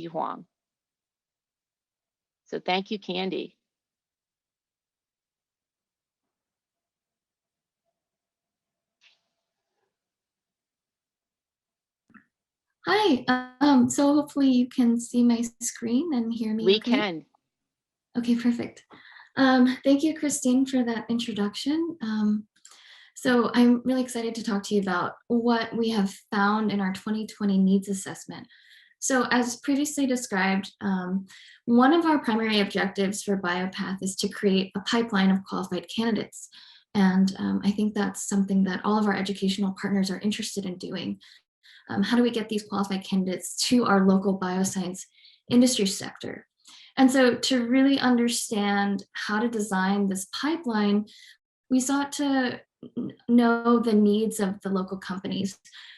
Hwang. So thank you, Candy. Hi, so hopefully you can see my screen and hear me We okay? can. Okay, perfect. Thank you, Christine, for that introduction. So I'm really excited to talk to you about what we have found in our 2020 needs assessment. So as previously described, one of our primary objectives for BioPath is to create a pipeline of qualified candidates. And I think that's something that all of our educational partners are interested in doing. How do we get these qualified candidates to our local bioscience industry sector? And so to really understand how to design this pipeline, we sought to know the needs of the local companies.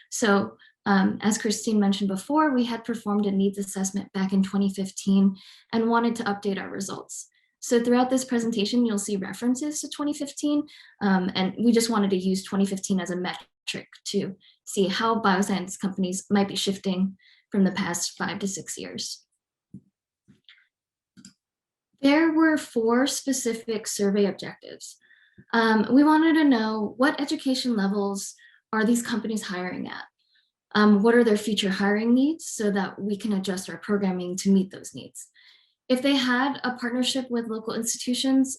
So as Christine mentioned before, we had performed a needs assessment back in 2015 and wanted to update our results. So throughout this presentation, you'll see references to 2015, and we just wanted to use 2015 as a metric to see how bioscience companies might be shifting from the past 5 to 6 years. There were 4 specific survey objectives. We wanted to know what education levels are these companies hiring at? What are their future hiring needs so that we can adjust our programming to meet those needs? If they had a partnership with local institutions,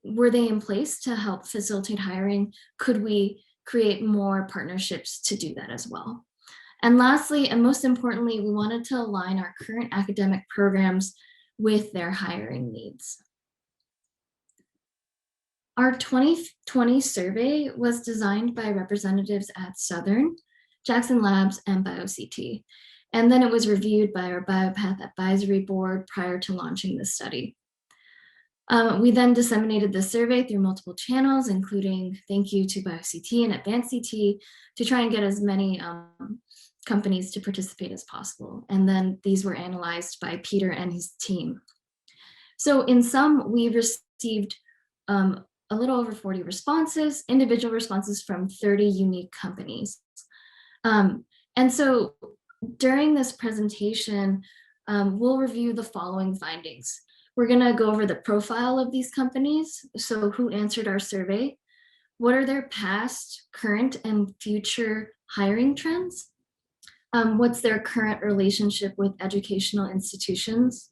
were they in place to help facilitate hiring? Could we create more partnerships to do that as well? And lastly, and most importantly, we wanted to align our current academic programs with their hiring needs. Our 2020 survey was designed by representatives at Southern, Jackson Labs, and BioCT. And then it was reviewed by our BioPath Advisory Board prior to launching this study. We then disseminated the survey through multiple channels, including thank you to BioCT and Advanced CT, to try and get as many companies to participate as possible. And then these were analyzed by Peter and his team. So in sum, we received a little over 40 responses, individual responses from 30 unique companies. And so during this presentation, we'll review the following findings. We're gonna go over the profile of these companies. So who answered our survey? What are their past, current, and future hiring trends? What's their current relationship with educational institutions?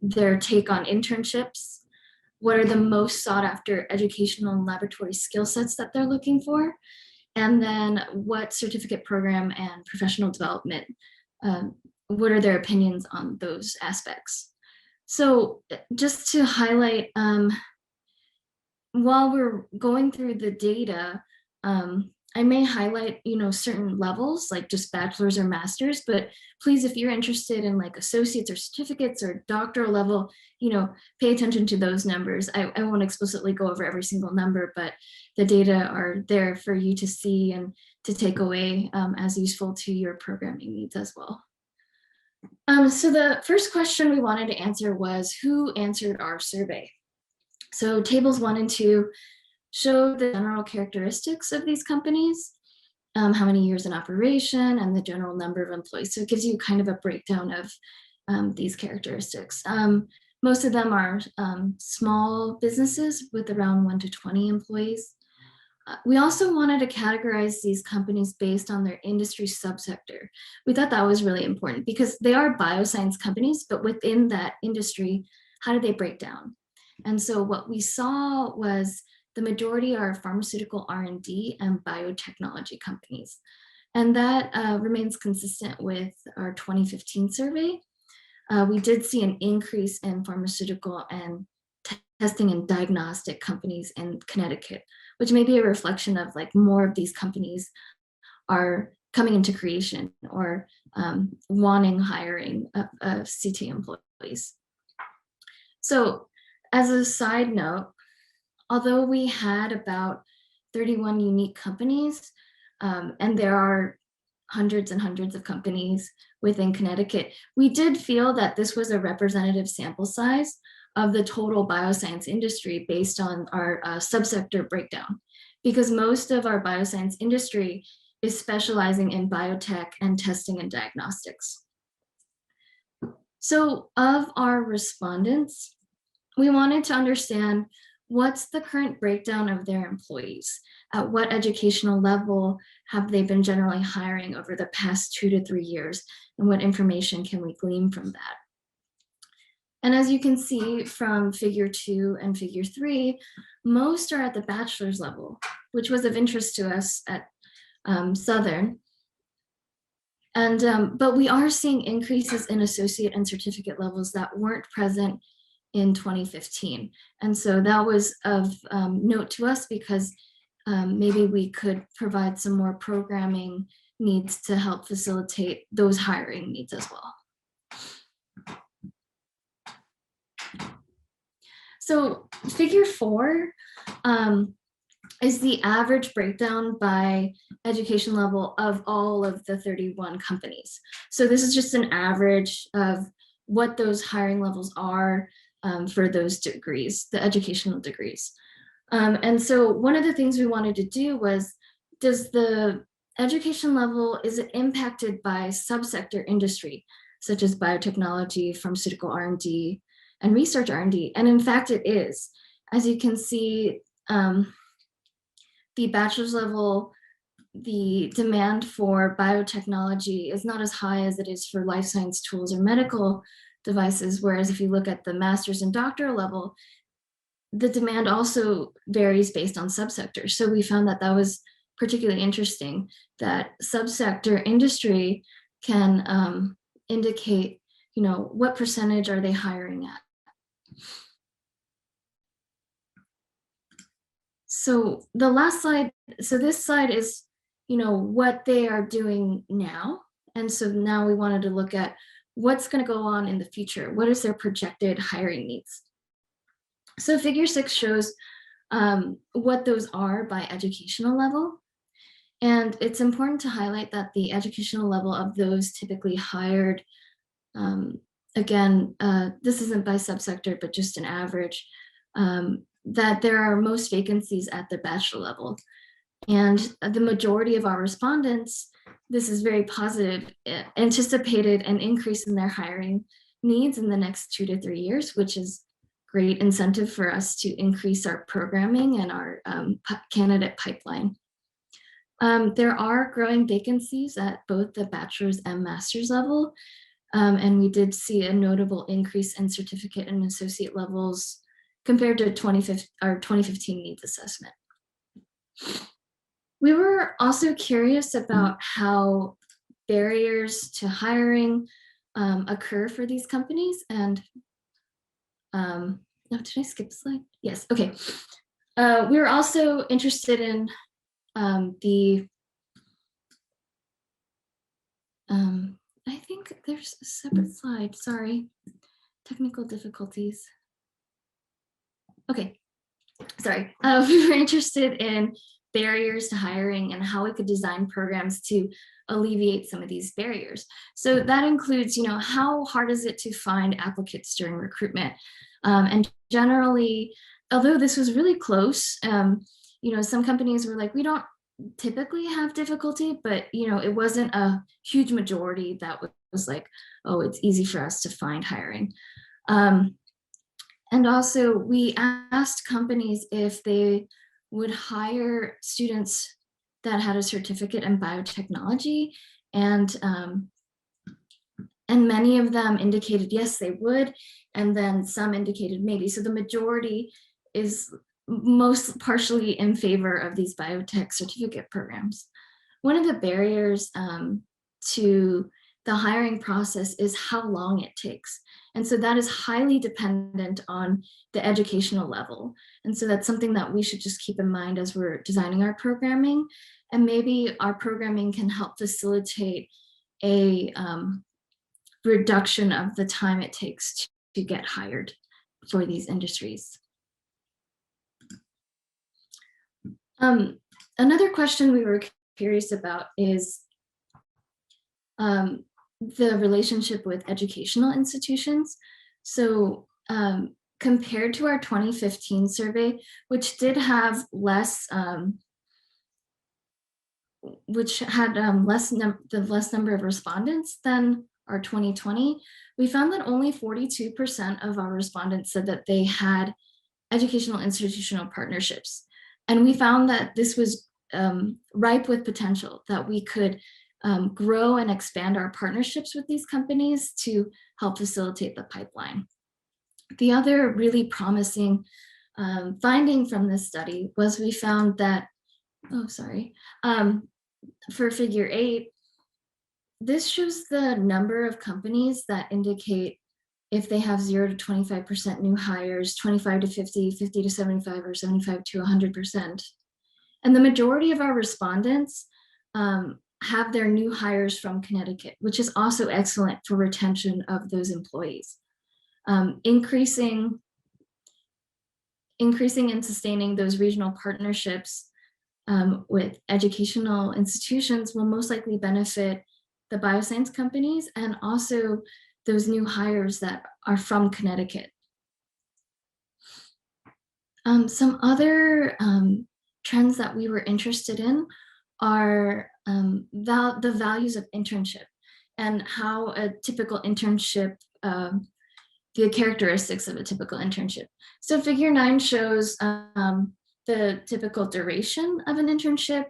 Their take on internships? What are the most sought after educational and laboratory skill sets that they're looking for? And then what certificate program and professional development, what are their opinions on those aspects? So just to highlight, while we're going through the data, I may highlight, certain levels, like just bachelor's or master's, but please, if you're interested in like associates or certificates or doctoral level, pay attention to those numbers. I won't explicitly go over every single number, but the data are there for you to see and to take away as useful to your programming needs as well. So the first question we wanted to answer was who answered our survey? So tables 1 and 2 show the general characteristics of these companies, how many years in operation, and the general number of employees. So it gives you kind of a breakdown of these characteristics. Most of them are small businesses with around 1 to 20 employees. We also wanted to categorize these companies based on their industry subsector. We thought that was really important because they are bioscience companies, but within that industry, how do they break down? And so what we saw was the majority are pharmaceutical R&D and biotechnology companies. And that remains consistent with our 2015 survey. We did see an increase in pharmaceutical and testing and diagnostic companies in Connecticut, which may be a reflection of like more of these companies are coming into creation or wanting hiring of CT employees. So as a side note, although we had about 31 unique companies, and there are hundreds and hundreds of companies within Connecticut, we did feel that this was a representative sample size of the total bioscience industry based on our subsector breakdown, because most of our bioscience industry is specializing in biotech and testing and diagnostics. So of our respondents, we wanted to understand what's the current breakdown of their employees. At what educational level have they been generally hiring over the past 2 to 3 years? And what information can we glean from that? And as you can see from figure 2 and figure 3, most are at the bachelor's level, which was of interest to us at Southern. And but we are seeing increases in associate and certificate levels that weren't present in 2015. And so that was of note to us because maybe we could provide some more programming needs to help facilitate those hiring needs as well. So figure 4 is the average breakdown by education level of all of the 31 companies. So this is just an average of what those hiring levels are for those degrees, the educational degrees. And so one of the things we wanted to do was, does the education level, is it impacted by subsector industry, such as biotechnology, pharmaceutical R&D, and research R&D? And in fact, it is. As you can see, the bachelor's level, the demand for biotechnology is not as high as it is for life science tools or medical devices, whereas if you look at the master's and doctoral level, the demand also varies based on subsectors. So we found that that was particularly interesting, that subsector industry can indicate, what percentage are they hiring at. So the last slide, so this slide is, what they are doing now. And so now we wanted to look at what's going to go on in the future. What is their projected hiring needs? So figure 6 shows what those are by educational level. And it's important to highlight that the educational level of those typically hired, again, this isn't by subsector, but just an average, that there are most vacancies at the bachelor level. And the majority of our respondents, this is very positive, anticipated an increase in their hiring needs in the next 2 to 3 years, which is great incentive for us to increase our programming and our candidate pipeline. There are growing vacancies at both the bachelor's and master's level, and we did see a notable increase in certificate and associate levels compared to our 2015 needs assessment. We were also curious about how barriers to hiring occur for these companies. And oh, did I skip a slide? Yes, okay. We were also interested in I think there's a separate slide, sorry, technical difficulties. Okay, sorry. We were interested in barriers to hiring and how we could design programs to alleviate some of these barriers. So that includes, how hard is it to find applicants during recruitment? And generally, although this was really close, some companies were like, we don't typically have difficulty, but it wasn't a huge majority that was like, oh, it's easy for us to find hiring. And also we asked companies if they would hire students that had a certificate in biotechnology, and many of them indicated yes, they would, and then some indicated maybe. So the majority is most partially in favor of these biotech certificate programs. One of the barriers to the hiring process is how long it takes. And so that is highly dependent on the educational level. And so that's something that we should just keep in mind as we're designing our programming. And maybe our programming can help facilitate a reduction of the time it takes to get hired for these industries. Another question we were curious about is the relationship with educational institutions. So compared to our 2015 survey, which did have less, which had less number of respondents than our 2020, we found that only 42% of our respondents said that they had educational institutional partnerships. And we found that this was ripe with potential, that we could grow and expand our partnerships with these companies to help facilitate the pipeline. The other really promising finding from this study was we found that, for figure 8, this shows the number of companies that indicate if they have 0 to 25% new hires, 25 to 50, 50 to 75, or 75 to 100%. And the majority of our respondents have their new hires from Connecticut, which is also excellent for retention of those employees. Increasing and sustaining those regional partnerships with educational institutions will most likely benefit the bioscience companies and also those new hires that are from Connecticut. Some other trends that we were interested in are the values of internship and how a typical internship, the characteristics of a typical internship. So figure 9 shows the typical duration of an internship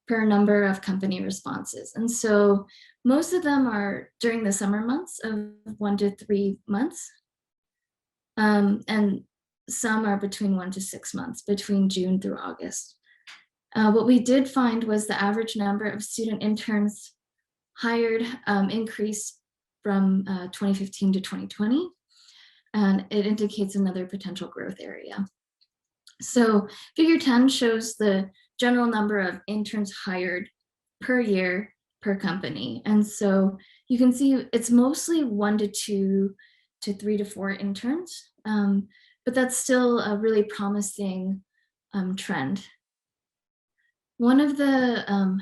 per number of company responses. And so most of them are during the summer months of 1 to 3 months. And some are between 1 to 6 months, between June through August. What we did find was the average number of student interns hired increased from 2015 to 2020, and it indicates another potential growth area. So figure 10 shows the general number of interns hired per year per company. And so you can see it's mostly 1 to 2 to 3 to 4 interns, but that's still a really promising trend. One of the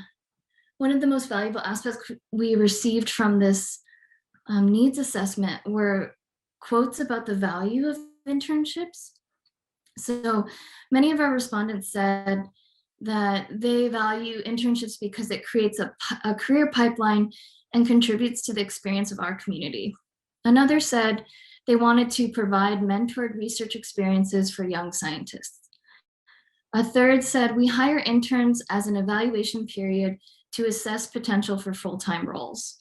most valuable aspects we received from this needs assessment were quotes about the value of internships. So many of our respondents said that they value internships because it creates a career pipeline and contributes to the experience of our community. Another said they wanted to provide mentored research experiences for young scientists. A third said we hire interns as an evaluation period to assess potential for full-time roles.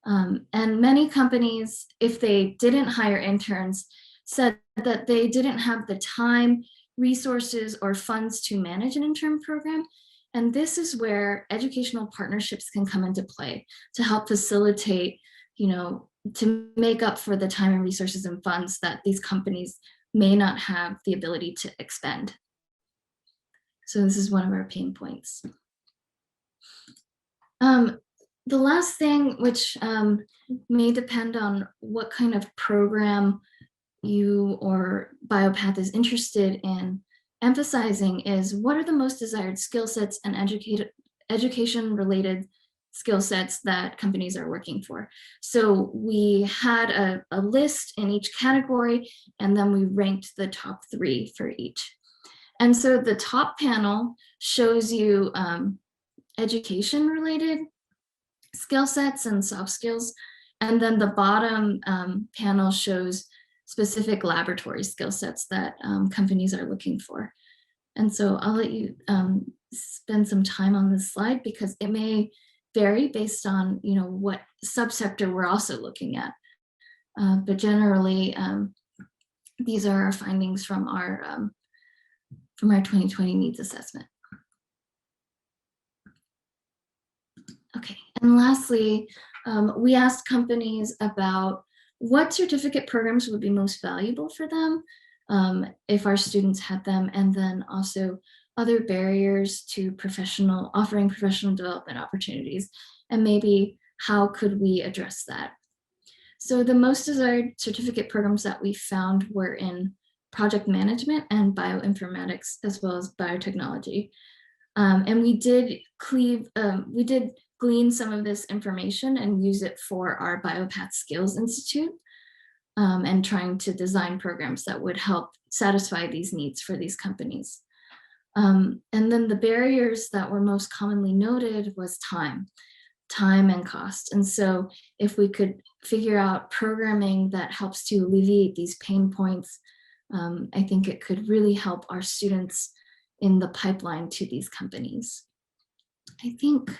And many companies, if they didn't hire interns, said that they didn't have the time, resources, or funds to manage an intern program. And this is where educational partnerships can come into play to help facilitate, to make up for the time and resources and funds that these companies may not have the ability to expend. So this is one of our pain points. The last thing, which may depend on what kind of program you or Biopath is interested in emphasizing, is what are the most desired skill sets and education-related skill sets that companies are working for. So we had a list in each category, and then we ranked the top 3 for each. And so the top panel shows you education-related skill sets and soft skills. And then the bottom panel shows specific laboratory skill sets that companies are looking for. And so I'll let you spend some time on this slide because it may vary based on what subsector we're also looking at. But generally, these are our findings from our 2020 needs assessment. Okay, and lastly, we asked companies about what certificate programs would be most valuable for them if our students had them, and then also other barriers to offering professional development opportunities, and maybe how could we address that. So the most desired certificate programs that we found were in project management and bioinformatics, as well as biotechnology. And we did glean some of this information and use it for our Biopath Skills Institute and trying to design programs that would help satisfy these needs for these companies. And then the barriers that were most commonly noted was time and cost. And so if we could figure out programming that helps to alleviate these pain points, I think it could really help our students in the pipeline to these companies. I think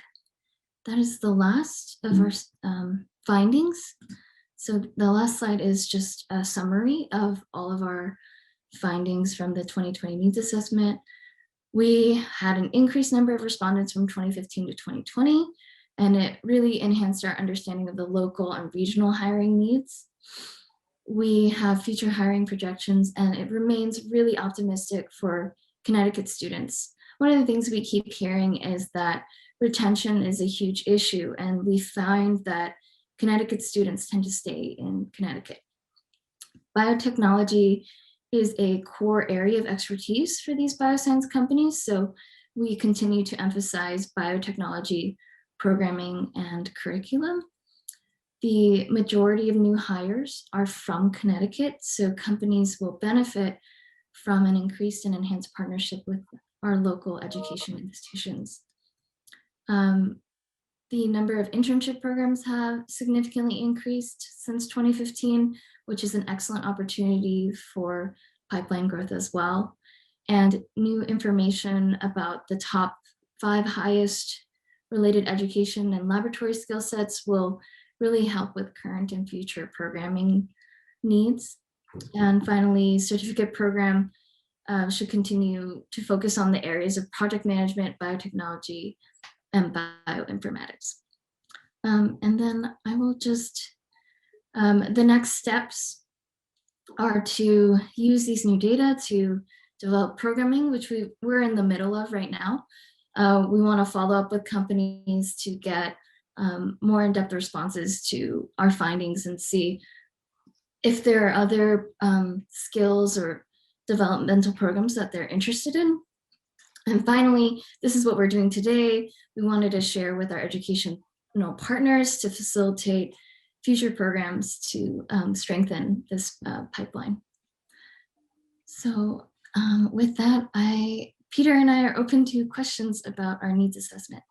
that is the last of our findings. So the last slide is just a summary of all of our findings from the 2020 needs assessment. We had an increased number of respondents from 2015 to 2020, and it really enhanced our understanding of the local and regional hiring needs. We have future hiring projections, and it remains really optimistic for Connecticut students. One of the things we keep hearing is that retention is a huge issue, and we find that Connecticut students tend to stay in Connecticut. Biotechnology is a core area of expertise for these bioscience companies, so we continue to emphasize biotechnology programming and curriculum. The majority of new hires are from Connecticut, so companies will benefit from an increased and enhanced partnership with our local education institutions. The number of internship programs have significantly increased since 2015, which is an excellent opportunity for pipeline growth as well. And new information about the top 5 highest related education and laboratory skill sets will really help with current and future programming needs. And finally, certificate program should continue to focus on the areas of project management, biotechnology, and bioinformatics. And then I will just, the next steps are to use these new data to develop programming, which we're in the middle of right now. We want to follow up with companies to get more in-depth responses to our findings and see if there are other skills or developmental programs that they're interested in. And finally, this is what we're doing today. We wanted to share with our educational partners to facilitate future programs to strengthen this pipeline. So with that, Peter and I are open to questions about our needs assessment.